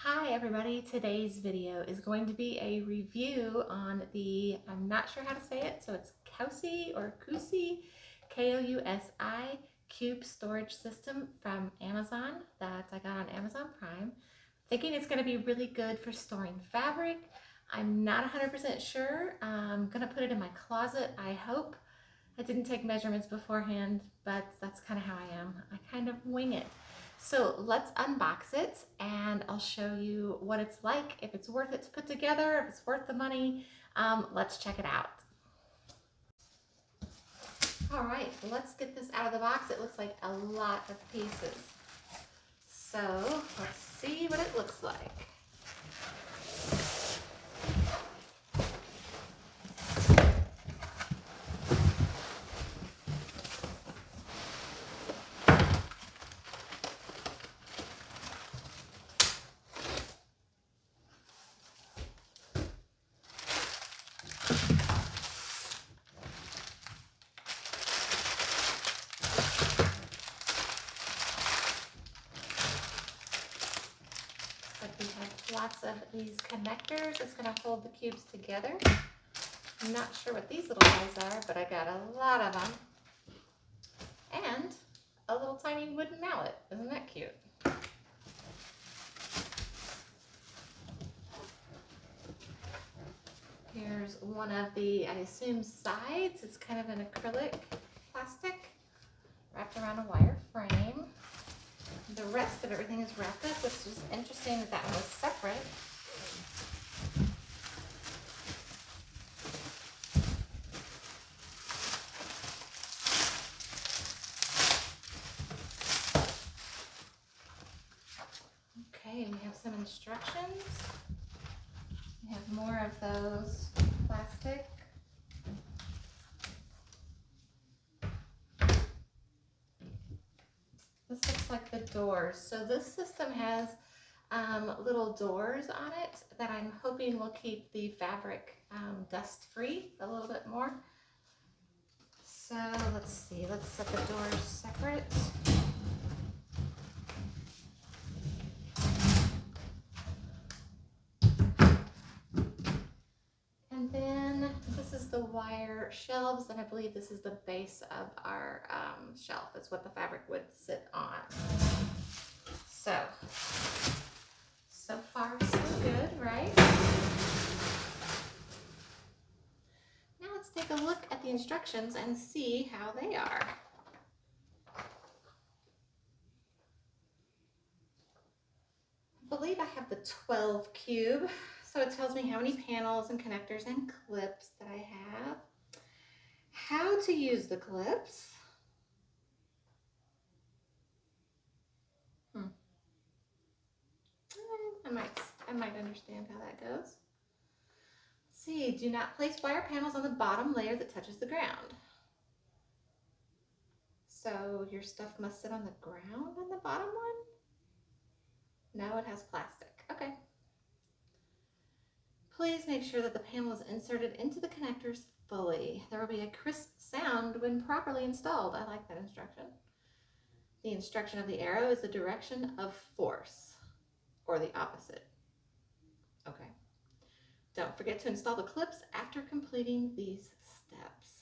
Hi everybody, today's video is going to be a review on the, I'm not sure how to say it, so it's Kousi or Kousi, Kousi cube storage system from Amazon that I got on Amazon Prime. Thinking it's going to be really good for storing fabric. I'm not 100% sure. I'm going to put it in my closet, I hope. I didn't take measurements beforehand, but that's kind of how I am. I kind of wing it. So let's unbox it and I'll show you what it's like, if it's worth it to put together, if it's worth the money. Let's check it out. All right, let's get this out of the box. It looks like a lot of pieces. So let's see what it looks like. But we have lots of these connectors. It's going to hold the cubes together. I'm not sure what these little guys are, but I got a lot of them. And a little tiny wooden mallet. Isn't that cute? Here's one of the, I assume, sides. It's kind of an acrylic plastic wrapped around a wire frame. The rest of everything is wrapped up, which is interesting that that one was separate. Okay, we have some instructions. We have more of those plastic. This looks like the doors. So this system has little doors on it that I'm hoping will keep the fabric dust free a little bit more. So let's see, let's set the doors separate. And then this is the wire shelves, and I believe this is the base of our shelf. It's what the fabric would sit on. So far so good, right? Now let's take a look at the instructions and see how they are. I believe I have the 12 cube, so it tells me how many panels and connectors and clips that I have, how to use the clips. I might understand how that goes. Let's see, do not place wire panels on the bottom layer that touches the ground. So your stuff must sit on the ground on the bottom one? No, it has plastic. Okay. Please make sure that the panel is inserted into the connectors fully. There will be a crisp sound when properly installed. I like that instruction. The instruction of the arrow is the direction of force, or the opposite. Okay. Don't forget to install the clips after completing these steps.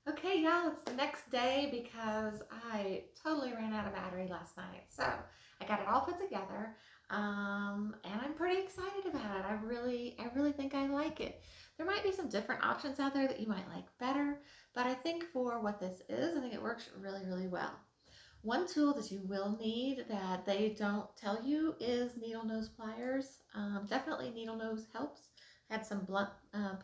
Okay, y'all, it's the next day because I totally ran out of battery last night. So I got it all put together, and I'm pretty excited about it. I really think I like it. There might be some different options out there that you might like better, but I think for what this is, I think it works really, really well. One tool that you will need that they don't tell you is needle nose pliers. Definitely needle nose helps. I had some blunt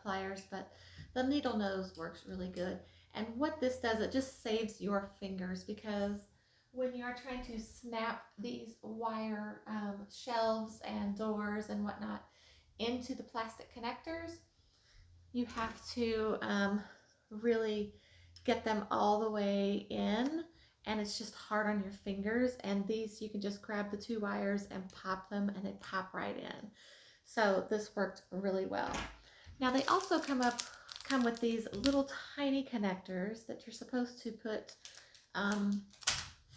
pliers, but the needle nose works really good. And what this does, it just saves your fingers because when you are trying to snap these wire shelves and doors and whatnot into the plastic connectors, you have to really get them all the way in, and it's just hard on your fingers. And these, you can just grab the two wires and pop them and they pop right in. So this worked really well. Now they also come with these little tiny connectors that you're supposed to put um,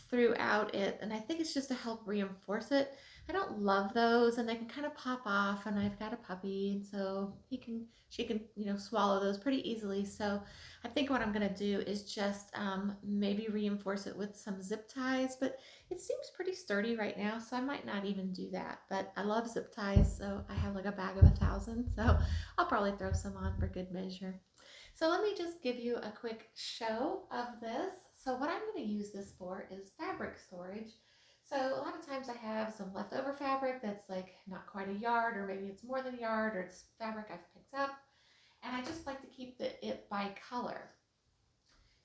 throughout it, and I think it's just to help reinforce it. I don't love those, and they can kind of pop off, and I've got a puppy, and so she can swallow those pretty easily. So I think what I'm going to do is just maybe reinforce it with some zip ties, but it seems pretty sturdy right now, so I might not even do that. But I love zip ties, so I have like a bag of 1,000, so I'll probably throw some on for good measure. So let me just give you a quick show of this. So what I'm going to use this for is fabric storage. So a lot of times I have some leftover fabric that's like not quite a yard, or maybe it's more than a yard, or it's fabric I've picked up. And I just like to keep it by color.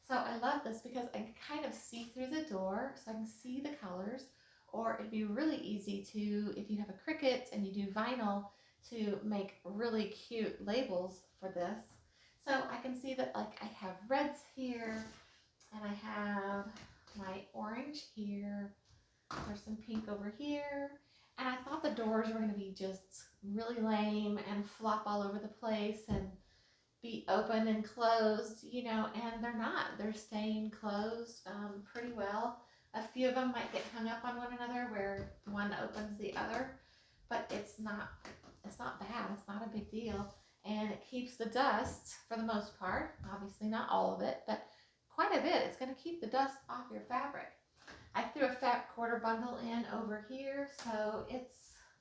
So I love this because I can kind of see through the door, so I can see the colors. Or it'd be really easy to, if you have a Cricut and you do vinyl, to make really cute labels for this. So I can see that like I have reds here, and I have my orange here. There's some pink over here. And I thought the doors were going to be just really lame and flop all over the place and be open and closed, and they're not. They're staying closed pretty well. A few of them might get hung up on one another where one opens the other, but it's not bad. It's not a big deal, and it keeps the dust for the most part. Obviously, not all of it, but quite a bit. It's going to keep the dust off your fabric. I threw a fat quarter bundle in over here, so it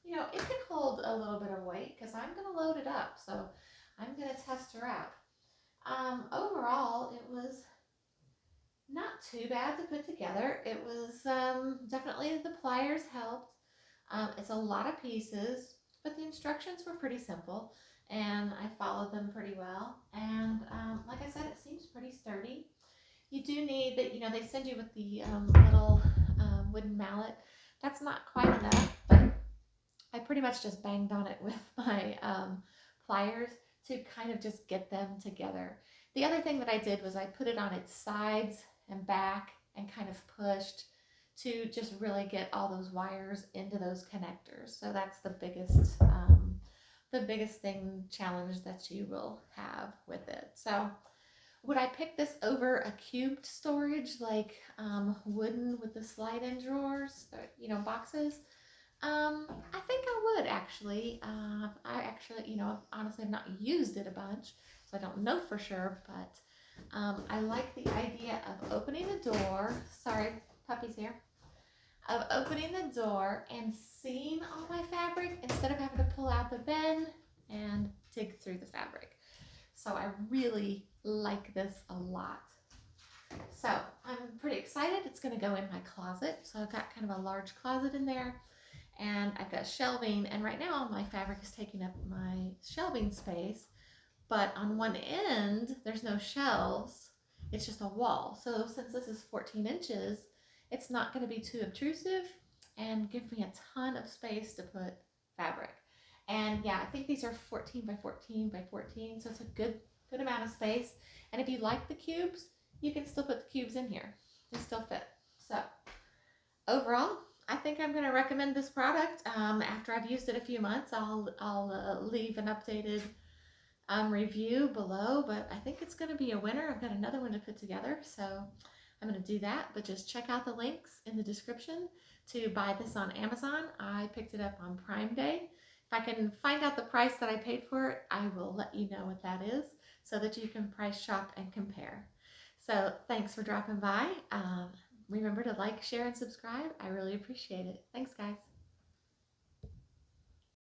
can hold a little bit of weight because I'm going to load it up. So I'm going to test her out. Overall, it was not too bad to put together. It was definitely the pliers helped. It's a lot of pieces, but the instructions were pretty simple, and I followed them pretty well. And like I said, it seems pretty sturdy. You do need that, they send you with the little wooden mallet. That's not quite enough, but I pretty much just banged on it with my pliers to kind of just get them together. The other thing that I did was I put it on its sides and back and kind of pushed to just really get all those wires into those connectors. So that's the biggest thing challenge that you will have with it. So would I pick this over a cubed storage like wooden with the slide-in drawers, boxes? I think I would actually. I actually, honestly have not used it a bunch, so I don't know for sure, but I like the idea of opening the door. Sorry, puppy's here. Of opening the door and seeing all my fabric instead of having to pull out the bin and dig through the fabric. So I really like this a lot. So I'm pretty excited. It's going to go in my closet. So I've got kind of a large closet in there, and I've got shelving, and right now all my fabric is taking up my shelving space, but on one end there's no shelves, it's just a wall. So since this is 14 inches, it's not going to be too obtrusive and give me a ton of space to put fabric. And yeah, I think these are 14 by 14 by 14, so it's a good amount of space. And if you like the cubes, you can still put the cubes in here, they still fit. So overall, I think I'm going to recommend this product. After I've used it a few months, I'll leave an updated review below, but I think it's going to be a winner. I've got another one to put together, so I'm going to do that, but just check out the links in the description to buy this on Amazon. I picked it up on Prime Day. If I can find out the price that I paid for it, I will let you know what that is so that you can price shop and compare. So thanks for dropping by. Remember to like, share, and subscribe. I really appreciate it. Thanks, guys.